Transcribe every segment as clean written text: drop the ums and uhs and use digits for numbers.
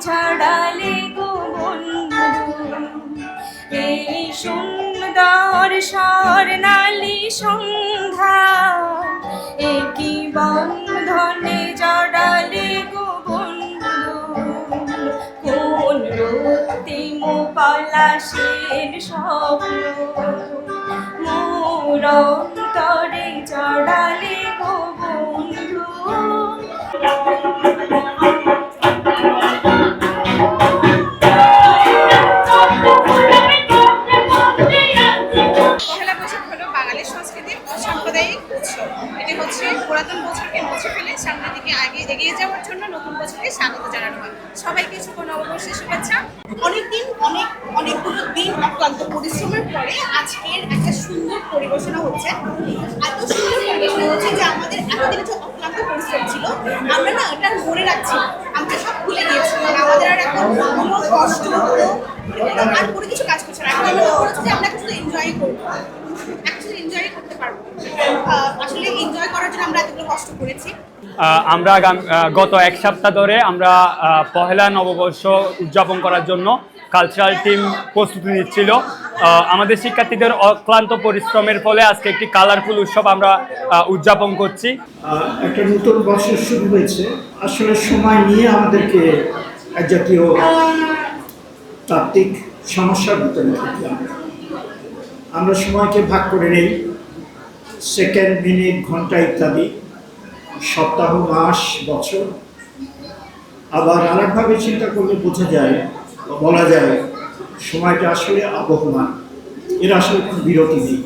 ছাড়ালে গো বন্ধু, এই সুন্দর স্বর্ণালী সন্ধ্যা, একই বন্ধনে জড়ালে গো বন্ধু, কোন রক্তিম পলাশের স্বপ্ন মোর অন্তরে জড়ালে গো বন্ধু। পহেলা বৈশাখ হলো বাঙালির সংস্কৃতির ও সাম্প্রদায়িক উৎসব। এটি হচ্ছে পুরাতন বছরকে মুছে ফেলে সামনের দিকে এগিয়ে যাওয়ার জন্য নতুন বছরকে স্বাগত জানানো হয়। সবাইকে শুভ নববর্ষের শুভেচ্ছা। অনেকগুলো দিন অক্লান্ত পরিশ্রমের পরে আজকের একটা সুন্দর পরিবেশনা হচ্ছে। এত সুন্দর পরিবেশনা হচ্ছে যে আমাদের এতদিন যে অক্লান্ত পরিশ্রম ছিল আমরা না এটা মনে রাখছি, আমরা সব ভুলে গিয়েছি। আমাদের আর এখন কোনো কষ্ট আর কোনো কিছু কাজ করছে না। এখন আমরা হচ্ছে যে আমরা শুধু এনজয় করবো, এনজয় করতে পারবো। আসলে এনজয় করার জন্য আমরা এতগুলো কষ্ট করেছি। আমরা গত এক সপ্তাহ ধরে আমরা পহেলা নববর্ষ উদযাপন করার জন্য কালচারাল টিম প্রস্তুতি নিচ্ছিল। আমাদের শিক্ষার্থীদের অক্লান্ত পরিশ্রমের ফলে আজকে একটি কালারফুল উৎসব আমরা উদযাপন করছি। একটা নতুন বছর শুরু হয়েছে, আসলে সময় নিয়ে আমাদেরকে এক জাতীয় তাত্ত্বিক সমস্যার ভিতরে থাকলাম। আমরা সময়কে ভাগ করে নেই সেকেন্ড, মিনিট, ঘন্টা ইত্যাদি, সপ্তাহ, মাস, বছর। আবার আরেকভাবে চিন্তা করলে বোঝা যায়, বলা যায় সময়টা আসলে আবহমান, এর আসলে কোনো বিরতি নেই।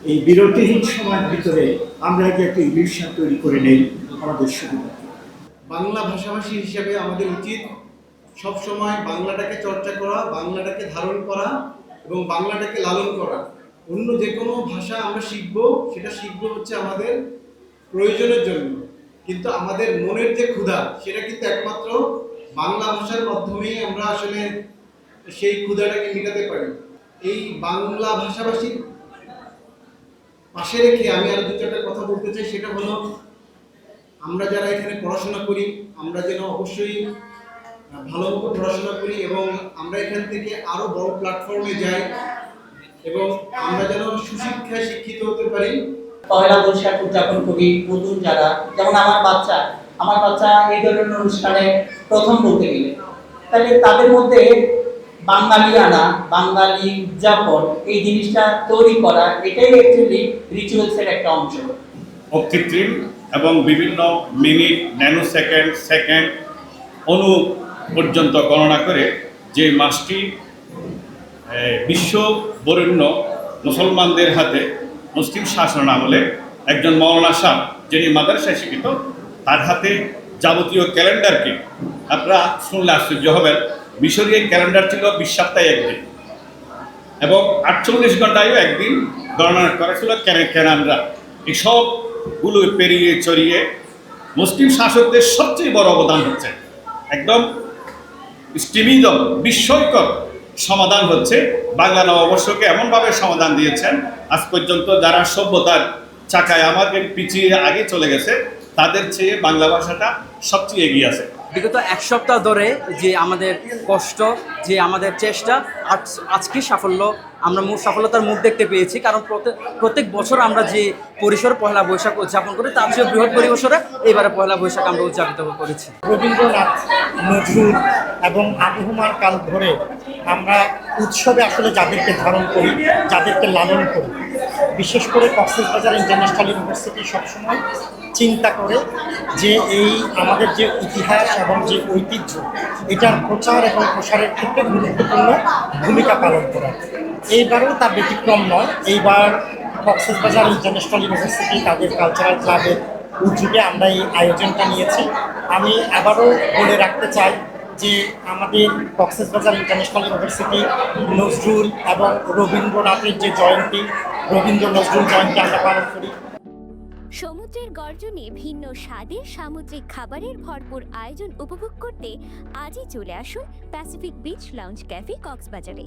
এই বিরতিহীন সময়ের ভিতরে আমরা যে একটা ইলিউশন তৈরি করে নেই আমাদের সুবিধা। বাংলা ভাষাভাষী হিসেবে আমাদের উচিত সবসময় বাংলাটাকে চর্চা করা, বাংলাটাকে ধারণ করা এবং বাংলাটাকে লালন করা। অন্য যে কোনো ভাষা আমরা শিখবো, সেটা শিখবো হচ্ছে আমাদের প্রয়োজনের জন্য, কিন্তু আমাদের মনের যে ক্ষুধা সেটা কিন্তু একমাত্র বাংলা ভাষার মাধ্যমেই আমরা আসলে সেই ক্ষুধাটাকে মেটাতে পারি। এই বাংলা ভাষাভাষীর পাশে রেখে আমি আরো দু চারটা কথা বলতে চাই। সেটা হলো, আমরা যারা এখানে পড়াশোনা করি আমরা যেন অবশ্যই ভালো মতো পড়াশোনা করি এবং আমরা এখান থেকে আরো বড় প্ল্যাটফর্মে যাই এবং আমরা যেন সুশিক্ষায় শিক্ষিত হতে পারি। পয়লা বৈশাখ উদযাপন করি নতুন যারা, যেমন আমার বাচ্চা এই ধরনের অনুষ্ঠানে প্রথম বলতে গেলে, তাহলে তাদের মধ্যে বাঙালিয়ানা, বাঙালি উদযাপন এই জিনিসটা তৈরি করা, এটাই অ্যাকচুয়ালি রিচুয়ালসের একটা অংশ। অকৃত্রিম এবং বিভিন্ন মিনিট, ন্যানো সেকেন্ড, সেকেন্ড, অণু পর্যন্ত গণনা করে যে মাসটি বিশ্ব বরেণ্য মুসলমানদের হাতে মুসলিম শাসন আমলে একজন মৌলানা সাহেব, যিনি মাদ্রাসায় শিক্ষিত, তার হাতে যাবতীয় ক্যালেন্ডারকে আপনারা শুনলে আশ্চর্য হবেন। মিশরীয় ক্যালেন্ডার ছিল 20 সপ্তাহে একদিন এবং 48 ঘন্টায়ও একদিন গণনা করা ছিল ক্যালেন্ডার। এসবগুলো পেরিয়ে চড়িয়ে মুসলিম শাসকদের সবচেয়ে বড় অবদান হচ্ছে, একদম স্টিমিদম বিস্ময়কর সমাধান হচ্ছে বাংলা নববর্ষকে এমনভাবে সমাধান দিয়েছেন আজ পর্যন্ত যারা সভ্যতার চাকায় আমাদের পিছিয়ে আগে চলে গেছে তাদের চেয়ে বাংলা ভাষাটা সবচেয়ে এগিয়ে আছে। বিগত এক সপ্তাহ ধরে যে আমাদের কষ্ট, যে আমাদের চেষ্টা, আজকে সাফল্য, আমরা সফলতার মুখ দেখতে পেয়েছি। কারণ প্রত্যেক বছর আমরা যে পরিসর পহেলা বৈশাখ উদযাপন করি তার চেয়ে বৃহৎ পরিসরে এবারে পহেলা বৈশাখ আমরা উদযাপিত করেছি। রবীন্দ্রনাথ, নজরুল এবং আবহমান কাল ধরে আমরা উৎসবে আসলে যাদেরকে ধারণ করি, যাদেরকে লালন করি, বিশেষ করে কক্সবাজার ইন্টারন্যাশনাল ইউনিভার্সিটি সবসময় চিন্তা করে যে এই আমাদের যে ইতিহাস এবং যে ঐতিহ্য, এটার প্রচার এবং প্রসারের ক্ষেত্রে গুরুত্বপূর্ণ ভূমিকা পালন করা। এইবারও তার ব্যতিক্রম নয়। এইবার কক্সবাজার ইন্টারন্যাশনাল ইউনিভার্সিটি তাদের কালচারাল ক্লাবের উদ্যোগে আমরা এই আয়োজনটা নিয়েছি। আমি আবারও বলে রাখতে চাই যে আমাদের কক্সবাজার ইন্টারন্যাশনাল ইউনিভার্সিটি নজরুল এবং রবীন্দ্রনাথের যে জয়ন্তী, রবীন্দ্র নজরুল জয়ন্তী আমরা পালন করি। সমুদ্রের গর্জনে ভিন্ন স্বাদের সামুদ্রিক খাবারের ভরপুর আয়োজন উপভোগ করতে আজই চলে আসুন প্যাসিফিক বিচ লাউঞ্জ ক্যাফে কক্সবাজারে।